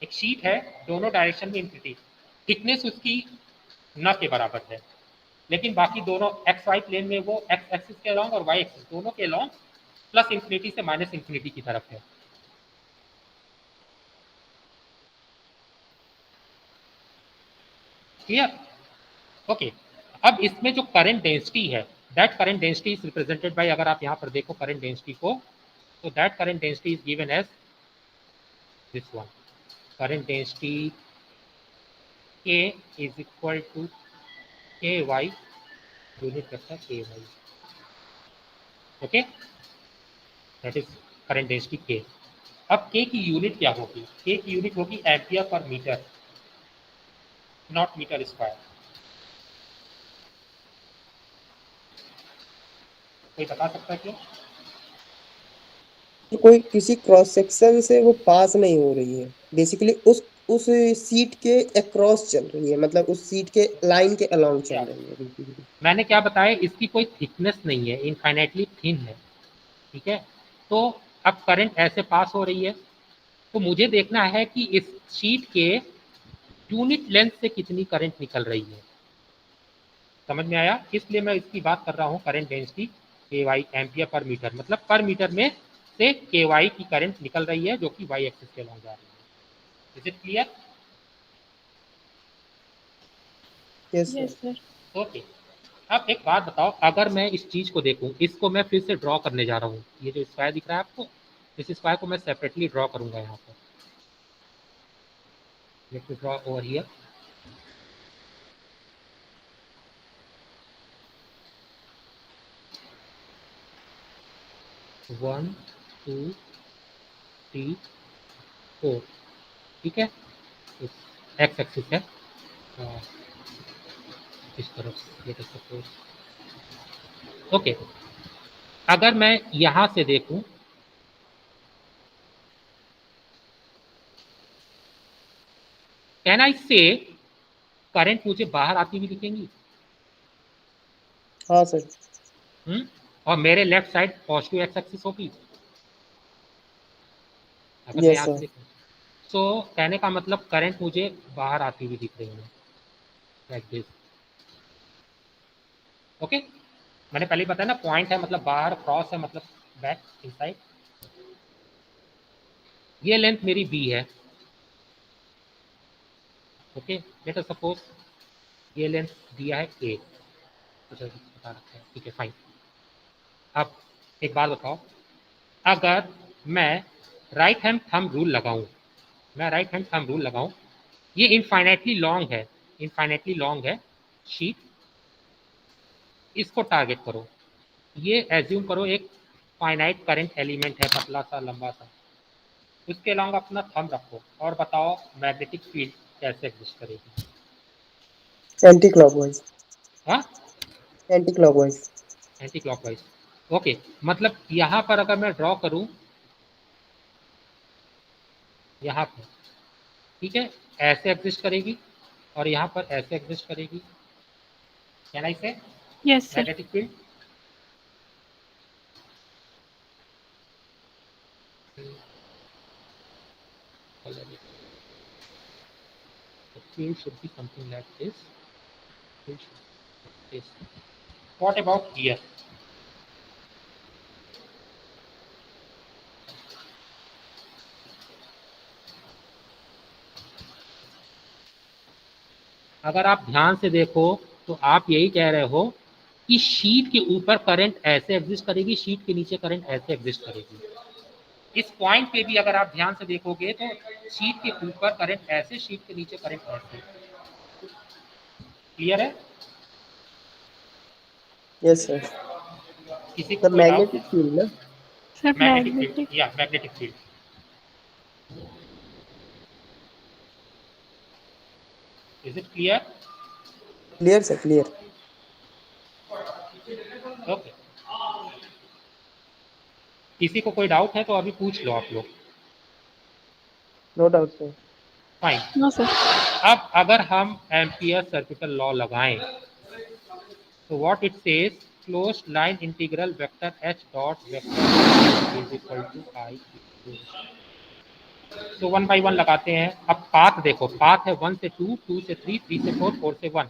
एक शीट है, दोनों डायरेक्शन में इन्फिनिटी, थिकनेस उसकी न के बराबर है, लेकिन बाकी दोनों एक्स वाई प्लेन में वो एक्स एक्सिस के अलॉन्ग और वाई एक्सिस दोनों के अलॉन्ग प्लस इन्फिनिटी से माइनस इन्फिनिटी की तरफ है। क्लियर? ओके। अब इसमें जो करंट डेंसिटी है, that current density is represented by, अगर आप यहाँ पर देखो करंट डेंसिटी को, तो that current density is given as this one, current density K is equal to K y, unit vector K y. Okay, that is current density K। अब K की unit क्या होगी? K की unit होगी ampere per metre, not metre square. कोई बता सकता है क्यों? तो कोई किसी क्रॉस सेक्शन से वो पास नहीं हो रही है, बेसिकली उस सीट के अक्रॉस चल रही है, मतलब उस सीट के लाइन के अलोंग चल रही है बेसिकली। मैंने क्या बताया, इसकी कोई थिकनेस नहीं है, इनफाइनाइटली थिन है। ठीक है, तो अब करंट ऐसे पास हो रही है, तो मुझे देखना है कि इस शीट के यूनिट लेंथ से कितनी करंट निकल रही है। समझ में आया? इसलिए मैं इसकी बात कर रहा हूँ करंट डेंसिटी के वाई एम्पियर पर मीटर, मतलब पर मीटर में से के वाई की करंट निकल रही है जो कि वाई एक्सिस के अलॉन्ग जा रही है। Is it clear? Yes sir. Yes sir. Okay. अब एक बात बताओ, अगर मैं इस चीज को देखूं, इसको मैं फिर से ड्रॉ करने जा रहा हूँ, ये जो स्क्वायर दिख रहा है आपको, इस स्क्वायर को मैं सेपरेटली ड्रॉ करूंगा यहाँ पर। Let me draw over here. One, two, three, four. ठीक है, एक्स एक्सिस है इस तरफ, लेट अस सपोज। ओके, अगर मैं यहां से देखूं, कैन आई से करंट मुझे बाहर आती हुई दिखेंगी? हाँ सर। और मेरे left side positive x axis होगी अगर मैं यस यहाँ से सर। देखूं। सो कहने का मतलब करंट मुझे बाहर आती हुई दिख रही है, लाइक दिस। ओके, मैंने पहले ही बताया ना, पॉइंट है मतलब बाहर, क्रॉस है मतलब बैक इनसाइड। ये लेंथ मेरी बी है। ओके, लेट अस सपोज ये लेंथ दिया है ए, कुछ बता रखा है, ठीक है फाइन। अब एक बात बताओ, अगर मैं राइट हैंड थंब रूल लगाऊं, ये इनफाइनाइटली लॉन्ग है शीट, इसको टारगेट करो, ये एज्यूम करो एक फाइनाइट करंट एलिमेंट है, पतला सा लंबा सा, उसके अलॉन्ग अपना थंब रखो और बताओ मैग्नेटिक फील्ड कैसे एग्जिस्ट करेगी। Anti clockwise. हाँ, anti clockwise. Anti clockwise, okay. मतलब यहाँ पर अगर मैं ड्रॉ करूँ, यहाँ पर ठीक है ऐसे एग्जिस्ट करेगी और यहाँ पर ऐसे एग्जिस्ट करेगी, कैन आई से yes sir. Magnetic field. The field should be something like this. Field should be this. What about here? अगर आप ध्यान से देखो तो आप यही कह रहे हो कि शीट के ऊपर करंट ऐसे एग्जिस्ट करेगी, शीट के नीचे करंट ऐसे एग्जिस्ट करेगी। इस पॉइंट पे भी अगर आप ध्यान से देखोगे तो शीट के ऊपर करंट ऐसे, शीट के नीचे करंट ऐसे। क्लियर है? Yes sir. किसी को सर कोई डाउट? मैग्नेटिक फील्ड ना? Sir magnetic magnetic. फील्ड, या magnetic field. Is it clear? Clear sir, clear. Okay, किसी को कोई डाउट है तो अभी पूछ लो आप लोग। No doubt sir. Fine. No sir. अब अगर हम एम्पियर सर्किटल लॉ लगाएं तो what it says, closed line integral vector h dot vector is equal to I. तो 1 बाई 1 लगाते हैं। अब पाथ देखो, पाथ है 1 से 2, 2 से 3, 3 से 4, 4 से 1।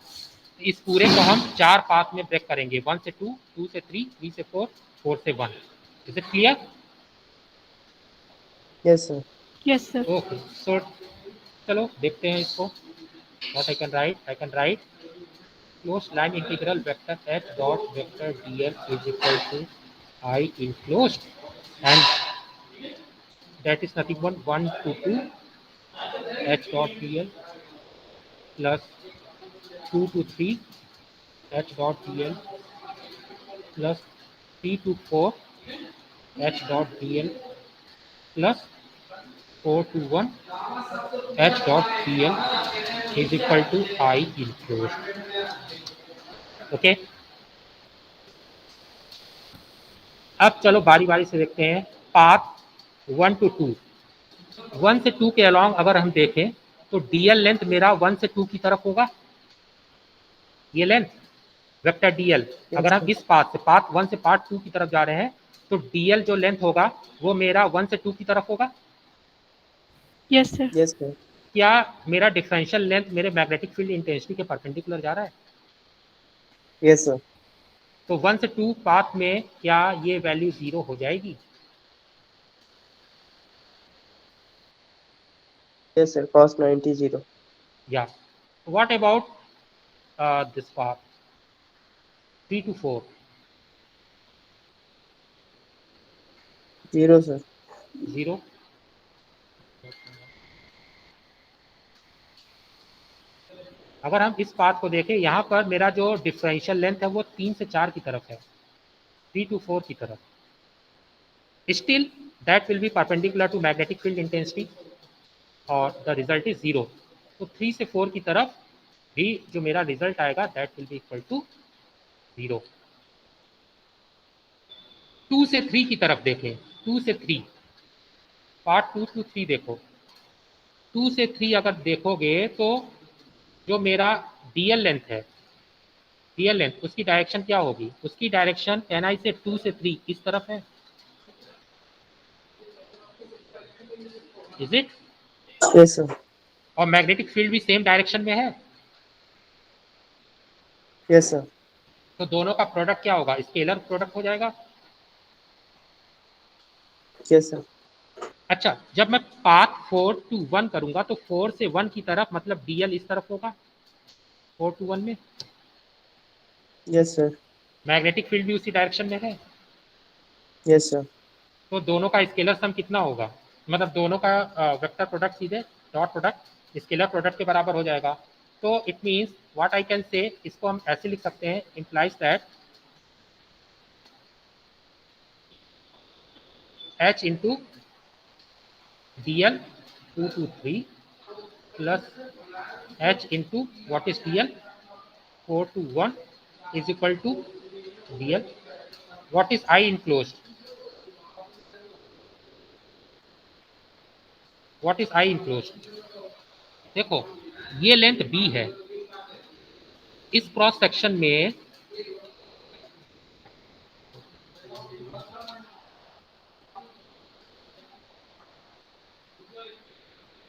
इस पूरे को हम 4 पाथ में ब्रेक करेंगे, 1 से 2, 2 से 3, 3 से 4, 4 से 1। Is it clear? Yes sir. Yes sir. Okay, so चलो देखते हैं इसको। What I can write closed line integral vector h dot vector dl is equal to I enclosed, and that is nothing but 1 to 2 h dot dl plus 2 to 3 h dot dl plus 3 to 4 h dot dl plus 4 to 1 h dot dl is equal to I enclosed. Okay. अब चलो बारी बारी से देखते हैं। Path 1 to 2, 1 से 2 के along अगर हम देखें तो डीएल लेंथ मेरा 1 से 2 की तरफ होगा, ये लेंथ वेक्टर डीएल। अगर हम इस पाथ से पाथ 1 से पाथ 2 की तरफ जा रहे हैं तो डीएल जो लेंथ होगा वो मेरा 1 से 2 की तरफ होगा। Yes sir. Yes sir. क्या मेरा डिफरेंशियल लेंथ मेरे मैग्नेटिक फील्ड इंटेंसिटी के परपेंडिकुलर जा रहा है? Yes sir. तो 1 से 2 पाथ में क्या ये वैल्यू 0 हो जाएगी? Yes sir, cos 90 0। या what about this path 3 to 4? 0 sir. 0। अगर हम इस पाथ को देखें, यहाँ पर मेरा जो डिफरेंशियल लेंथ है वो 3 से 4 की तरफ है, 3 to 4 की तरफ। Still that will be perpendicular to magnetic field intensity और द रिजल्ट इज 0। तो 3 से 4 की तरफ भी जो मेरा रिजल्ट आएगा that will be equal to 0। 2 से 3 की तरफ देखें, 2 से 3 पार्ट 2 to 3 देखो। 2 से 3 अगर देखोगे तो जो मेरा डीएल लेंथ है, डीएल लेंथ उसकी डायरेक्शन क्या होगी? उसकी डायरेक्शन एनआई से 2 से 3 इस तरफ है। Is it? Yes sir. और मैग्नेटिक फील्ड भी सेम डायरेक्शन में है। Yes sir. तो दोनों का प्रोडक्ट क्या होगा? स्केलर प्रोडक्ट हो जाएगा। Yes sir. अच्छा, जब मैं पाथ 4 to 1 करूंगा तो 4 से 1 की तरफ मतलब डीएल इस तरफ होगा, 4 to 1 में। Yes sir. मैग्नेटिक फील्ड भी उसी डायरेक्शन में है, यस सर। तो दोनों का स्केलर सम कितना होगा, मतलब दोनों का वेक्टर प्रोडक्ट सीधे डॉट प्रोडक्ट स्केलर प्रोडक्ट के बराबर हो जाएगा। तो it means what I can say, इसको हम ऐसे लिख सकते हैं, implies that h into D L 2 to 3 plus h into what is D L 4 to 1 is equal to D L what is I enclose, what is I enclose. देखो ये length b है, इस क्रॉस सेक्शन में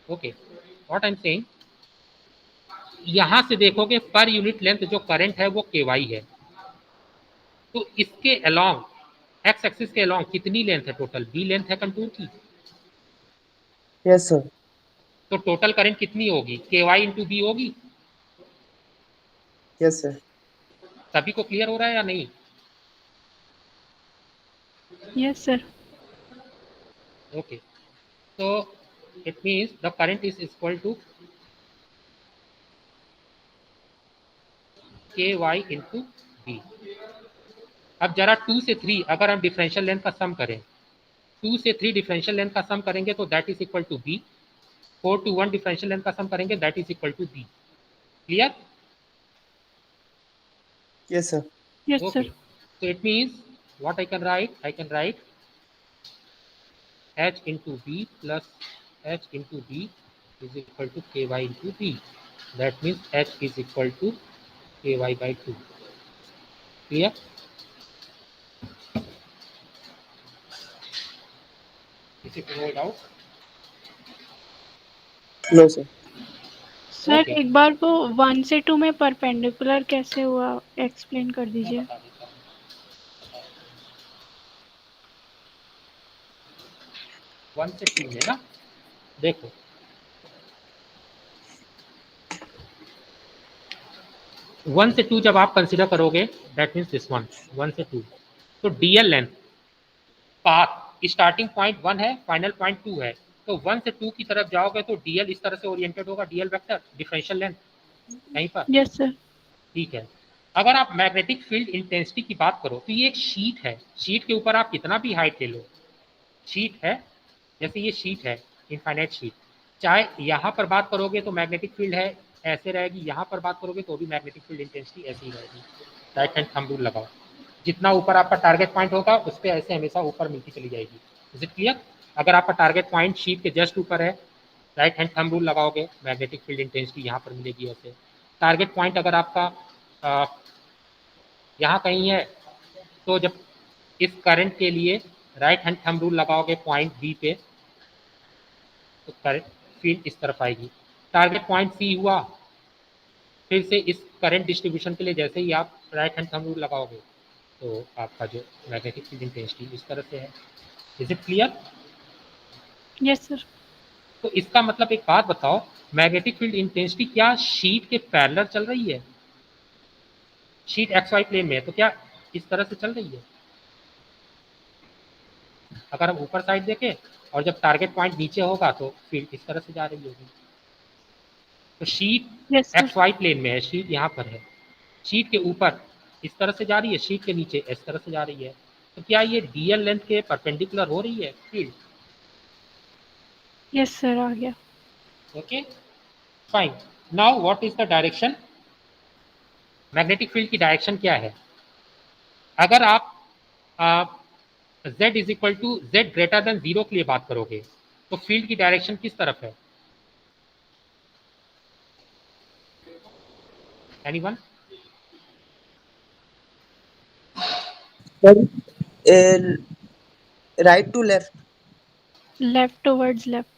okay what I am saying, यहां से देखोगे per unit length जो current है वो ky है, तो इसके अलोंग एक्स एक्सिस के अलोंग कितनी लेंथ है, टोटल b लेंथ है कंटूर की, यस सर। तो टोटल करंट कितनी होगी, ky इंटू बी होगी। Yes sir. सभी को क्लियर हो रहा है या नहीं? Yes sir. ओके तो it means the current is equal to ky into B. अब जरा 2 से 3 अगर हम डिफरेंशियल लेंथ का सम करें, 2 से 3 डिफरेंशियल लेंथ का सम करेंगे तो that is equal to B, 4 to 1 differential length का सम करेंगे that is equal to B. Clear? Yes sir. Yes Okay, sir. so it means what I can write? I can write h into b plus h into b is equal to ky into b. That means h is equal to ky by 2. Clear? Is it rolled out? No sir. Sir Okay. एक बार वो 1 से 2 में perpendicular कैसे हुआ, explain कर मैं दीजिए। बता देता हूँ। 1 से 2 में ना, देखो 1 से 2 जब आप कंसिडर करोगे दैट मीन्स दिस वन, 1 से 2, तो DL length path starting point 1 है, फाइनल पॉइंट 2 है, तो 1 से 2 की तरफ जाओगे तो डीएल इस तरह से ओरिएंटेड होगा, डीएल वेक्टर डिफरेंशियल लेंथ कहीं पर। Yes sir. ठीक है, अगर आप मैग्नेटिक फील्ड इंटेंसिटी की बात करो तो ये एक शीट है, शीट के ऊपर आप कितना भी हाइट ले लो, शीट है, जैसे ये शीट है इनफाइनाइट शीट, चाहे यहाँ पर बात करोगे तो मैग्नेटिक फील्ड है ऐसे रहेगी, यहाँ पर बात करोगे तो भी मैग्नेटिक फील्ड इंटेंसिटी ऐसी ही रहेगी। राइट हैंड थंब रूल लगाओ, जितना ऊपर आपका टारगेट पॉइंट होगा उस पर ऐसे हमेशा ऊपर मिलती चली जाएगी। Is it clear? अगर आपका टारगेट पॉइंट शीट के जस्ट ऊपर है, राइट हैंड थंब रूल लगाओगे, मैग्नेटिक फील्ड इंटेंसिटी यहाँ पर मिलेगी ऐसे। टारगेट पॉइंट अगर आपका यहाँ कहीं है, तो जब इस करंट के लिए राइट हैंड थंब रूल लगाओगे पॉइंट बी पे, तो करंट फील्ड इस तरफ आएगी। टारगेट पॉइंट सी हुआ, फिर से इस करंट डिस्ट्रीब्यूशन के लिए जैसे ही आप राइट हैंड थंब रूल लगाओगे तो आपका जो मैग्नेटिक फील्ड इंटेंसिटी इस तरह से है। Is it clear? Yes sir. तो इसका मतलब एक बात बताओ, मैग्नेटिक फील्ड इंटेंसिटी क्या शीट के पैरेलल चल रही है? शीट एक्स वाई प्लेन में है तो क्या इस तरह से चल रही है? अगर हम ऊपर साइड देखें और जब टारगेट पॉइंट नीचे होगा तो फील्ड इस तरह से जा रही होगी। तो sheet yes x sir. Y plane में है, शीट यहाँ पर है, शीट के ऊपर इस तरह से जा रही है, शीट के नीचे इस तरह से जा रही है, तो क्या ये डीएल लेंथ के परपेंडिकुलर हो रही है फील्ड? यस सर, आ गया। Okay fine. Now what is the direction? Magnetic field की डायरेक्शन क्या है? अगर आप z is equal to Z greater than 0 के लिए बात करोगे तो फील्ड की डायरेक्शन किस तरफ है? Anyone? Sir right to left. Left towards left.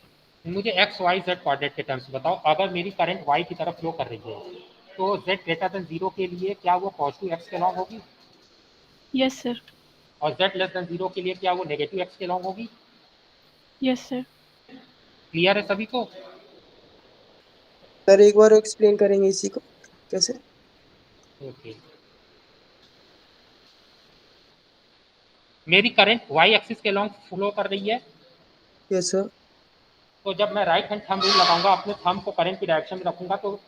मुझे एक्स वाई जेड कोऑर्डिनेट के टर्म्स बताओ, अगर मेरी करंट y की तरफ फ्लो कर रही है तो z ग्रेटर देन 0 के लिए क्या वो पॉजिटिव x के लॉन्ग होगी, यस सर। और z लेस देन 0 के लिए क्या वो नेगेटिव x के लॉन्ग होगी? Yes sir. क्लियर है सभी को? सर एक बार एक्सप्लेन करेंगे इसी को कैसे? ओके मेरी करंट वाई एक्सिस के लॉन्ग फ्लो कर रही है, यस सर। तो जब मैं राइट हैंड थंब रूल लगाऊंगा, अपने थंब को करंट की डायरेक्शन में रखूंगा, तो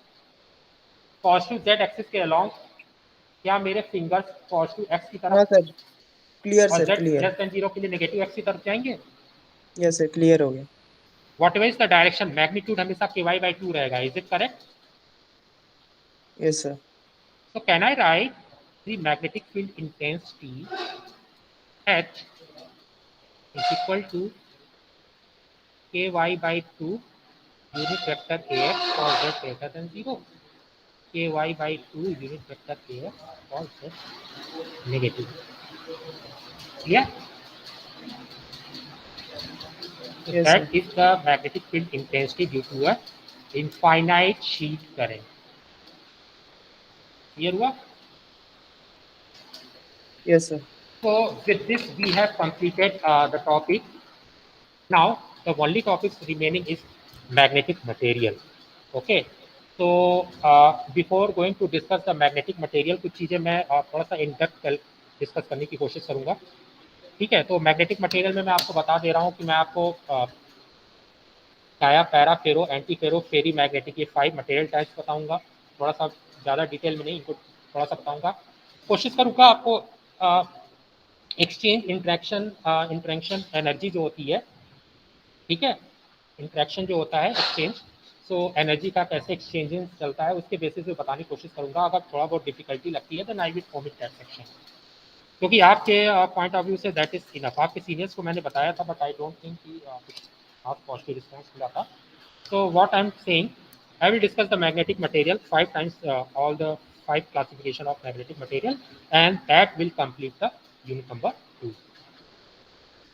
पॉजिटिव जेड एक्सिस के अलॉन्ग क्या मेरे फिंगर्स पॉजिटिव एक्स की हाँ तरफ सर, क्लियर और sir, Z clear. Less than 0 के लिए नेगेटिव एक्स की तरफ जाएंगे? यस सर, क्लियर हो गया। What ever is the direction, magnitude हमेशा के वाई बाई 2 रहेगा। Is it correct? Yes sir. So can I write the magnetic field intensity H is equal to ky by 2 unit vector ax for z greater than 0? ky by 2 unit vector ax for z negative. Clear? So yes that sir. is the magnetic field intensity due to a infinite sheet current. Clear हुआ? Yes sir. So with this we have completed the topic. Now the only topics remaining is magnetic material. Okay. So before going to discuss the magnetic material, कुछ चीज़ें मैं थोड़ा सा in depth discuss करने की कोशिश करूँगा। ठीक है, तो मैग्नेटिक मटेरियल में मैं आपको बता दे रहा हूँ कि मैं आपको काया, पैरा, फेरो, एंटी फेरो, फेरी मैग्नेटिक, ये 5 मटेरियल टाइप्स बताऊँगा। थोड़ा सा ज़्यादा डिटेल में नहीं, इनको थोड़ा सा बताऊँगा। कोशिश करूँगा आपको एक्सचेंज इंट्रैक्शन एनर्जी जो होती है, ठीक है, इंट्रैक्शन जो होता है एक्सचेंज, सो एनर्जी का कैसे एक्सचेंजिंग चलता है उसके बेसिस पे बताने की कोशिश करूंगा। अगर थोड़ा बहुत डिफिकल्टी लगती है तो I will omit that section, क्योंकि आपके point of view say that is enough. आपके सीनियर्स को मैंने बताया था, बट आई डोंट थिंक कि आप पॉजिटिव रिस्पॉन्स मिला था। So what I am saying, I will discuss the magnetic material 5 times, all the 5 classification of magnetic material, and that will complete the unit number 2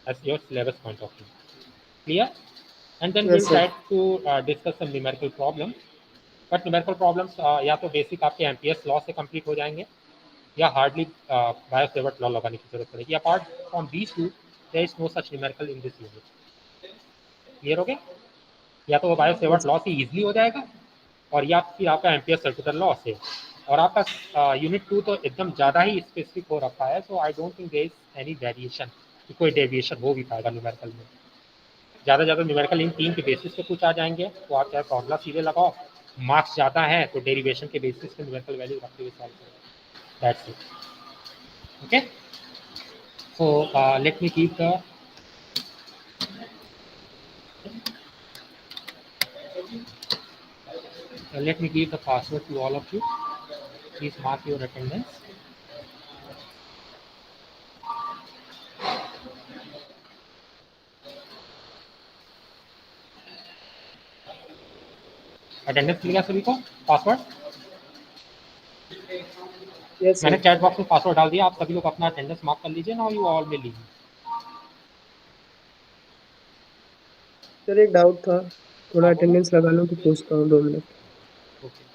as your syllabus point of view. Clear? And then we'll yes try sir. to discuss some numerical problems. But numerical problems या तो basic आपके Ampere's law से complete हो जाएंगे, या hardly Biot-Savart law लगाने की जरूरत पड़ेगी। Apart from these two there is no such numerical in this unit. Clear हो गया? या तो वो बायो-सेवर्ट लॉ से इजीली हो जाएगा, और या फिर आपका एम्पियर सर्कुलर लॉ से। और आपका यूनिट 2 तो एकदम ज़्यादा ही स्पेसिफिक हो रखा है, so I don't think there is any variation, कोई डेविएशन हो भी पाएगा न्यूमेरिकल में। ज़्यादा ज़्यादा न्यूमेरिकल इन 3 के बेसिस पे कुछ आ जाएंगे, तो आप चाहे फॉर्मूला सीधे लगाओ, मार्क्स ज़्यादा है तो डेरिवेशन के बेसिस पे न्यूमेरिकल वैल्यू रखते हुए सॉल्व करो। That's it. Okay, so let me give the password to all of you. Please mark your attendance. Attendance मिल गया सभी को पासवर्ड? यस मैंने सर। चैट बॉक्स में पासवर्ड डाल दिया, आप सभी लोग अपना अटेंडेंस मार्क कर लीजिए। Now you all may leave. Sir एक डाउट था, थोड़ा हाँ, बोलो। अटेंडेंस लगा लो तो पूछता हूँ 2 मिनट। ओके।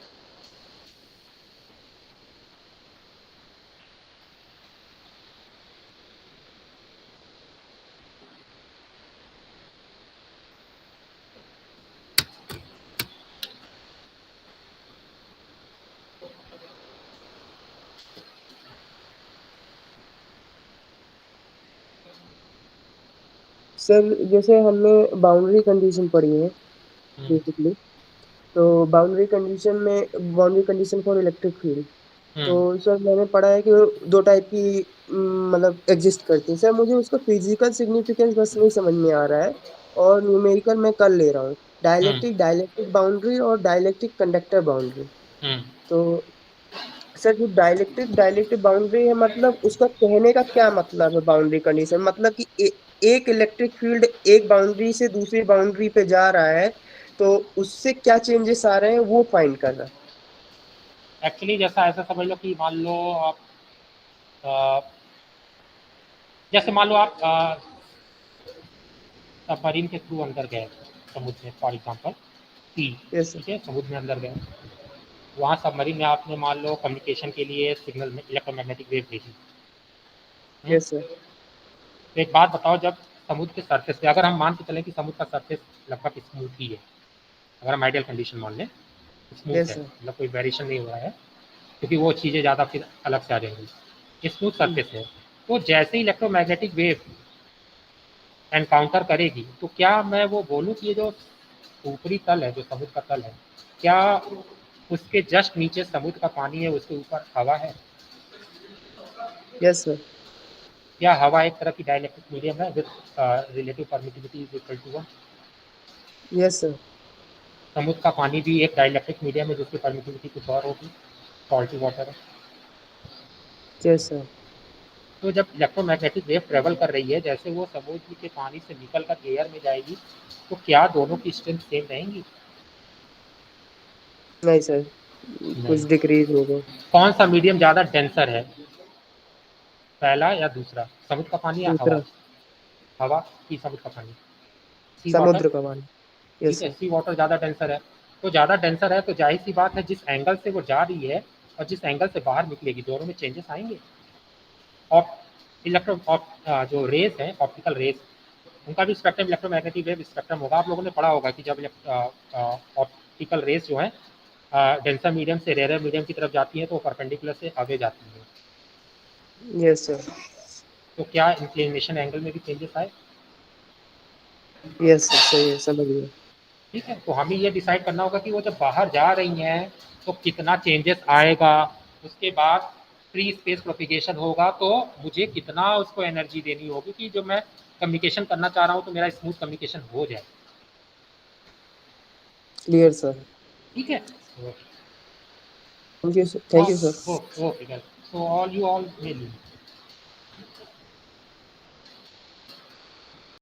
सर जैसे हमने बाउंड्री कंडीशन पढ़ी है बेसिकली, तो boundary condition for electric field, तो सर मैंने पढ़ा है कि वो 2 टाइप की मतलब एग्जिस्ट करती है। सर मुझे उसका फिजिकल सिग्निफिकेंस बस नहीं समझ में आ रहा है, और न्यूमेरिकल मैं कर ले रहा हूँ। डाइलेक्ट्रिक बाउंड्री और डाइलेक्ट्रिक कंडक्टर बाउंड्री। तो सर जो डाइलेक्ट्रिक बाउंड्री है, मतलब उसका कहने का क्या मतलब है बाउंड्री कंडीशन, मतलब कि एक इलेक्ट्रिक फील्ड एक बाउंड्री से दूसरी बाउंड्री पे जा रहा है, तो उससे क्या चेंजेस आ रहे हैं वो फाइंड करना। एक्चुअली जैसा ऐसा समझ लो कि मान लो आप जैसे मान लो आप सबमरीन के थ्रू अंदर गए समुद्र में, for example sea, yes sir. ठीक है, समुद्र में अंदर गए, वहाँ सबमरीन में आपने मान लो कम्युनिकेशन के लिए सिग्नल में इलेक्ट्रोमैग्नेटिक वेव भेजी। Yes sir. तो एक बात बताओ, जब समुद्र के सरफेस पे, अगर हम मान के चलें कि समुद्र का सरफेस लगभग स्मूथ ही है, अगर हम आइडियल कंडीशन मान लें स्मूथ यस है, सर। मतलब कोई वेरिएशन नहीं हो रहा है, क्योंकि वो चीज़ें ज़्यादा फिर अलग से आ जाएंगी। स्मूथ सरफेस है, तो जैसे इलेक्ट्रोमैग्नेटिक वेव एनकाउंटर करेगी तो क्या मैं वो बोलूँ कि ये जो ऊपरी तल है, जो समुद्र का तल है, क्या उसके जस्ट नीचे समुद्र का पानी है, उसके ऊपर हवा है? Yes sir. क्या हवा एक तरह की डाइलेक्ट्रिक मीडियम है with relative permittivity is equal to 1? Yes sir. समुद्र का पानी भी एक डाइलेक्ट्रिक मीडियम है जिसकी परमिटिविटी कुछ और होगी, सॉल्टी वाटर है। Yes sir. तो जब इलेक्ट्रोमैग्नेटिक वेव ट्रेवल कर रही है, जैसे वो समुद्र के पानी से निकल कर एयर में जाएगी, तो क्या दोनों की स्ट्रेंथ सेम रहेंगी? नहीं सर, कुछ डिक्रीज होगा। कौन सा मीडियम ज़्यादा डेंसर है, पहला या दूसरा, समुद्र का पानी या हवा? दूसरा, हवा की समुद्र का पानी, सी वाटर। समुद्र का पानी। ठीक यस है, सर। सी वाटर ज़्यादा डेंसर है। तो ज़्यादा डेंसर है तो जाहिर सी बात है जिस एंगल से वो जा रही है और जिस एंगल से बाहर निकलेगी, दोनों में चेंजेस आएंगे। और जो रेस है, ऑप्टिकल रेस, उनका भी स्पेक्ट्रम इलेक्ट्रोमैग्नेटिक वेव स्पेक्ट्रम होगा। आप लोगों ने पढ़ा होगा कि जब ऑप्टिकल रेस जो है डेंसर मीडियम से रेयर मीडियम की तरफ जाती है तो परपेंडिकुलर से आगे जाती है। Yes sir. तो क्या इंक्लिनेशन एंगल में भी चेंजेस आए? यस सर, सही है, समझ गया। ठीक है, तो हमें ये डिसाइड करना होगा कि वो जब बाहर जा रही हैं तो कितना चेंजेस आएगा। उसके बाद फ्री स्पेस प्रोपिगेशन होगा तो मुझे कितना उसको एनर्जी देनी होगी कि जो मैं कम्युनिकेशन करना चाह रहा हूँ तो मेरा स्मूथ कम्युनिकेशन हो जाए। Clear sir. ठीक है, thank you sir. Thank you sir. Okay, so all you all may leave.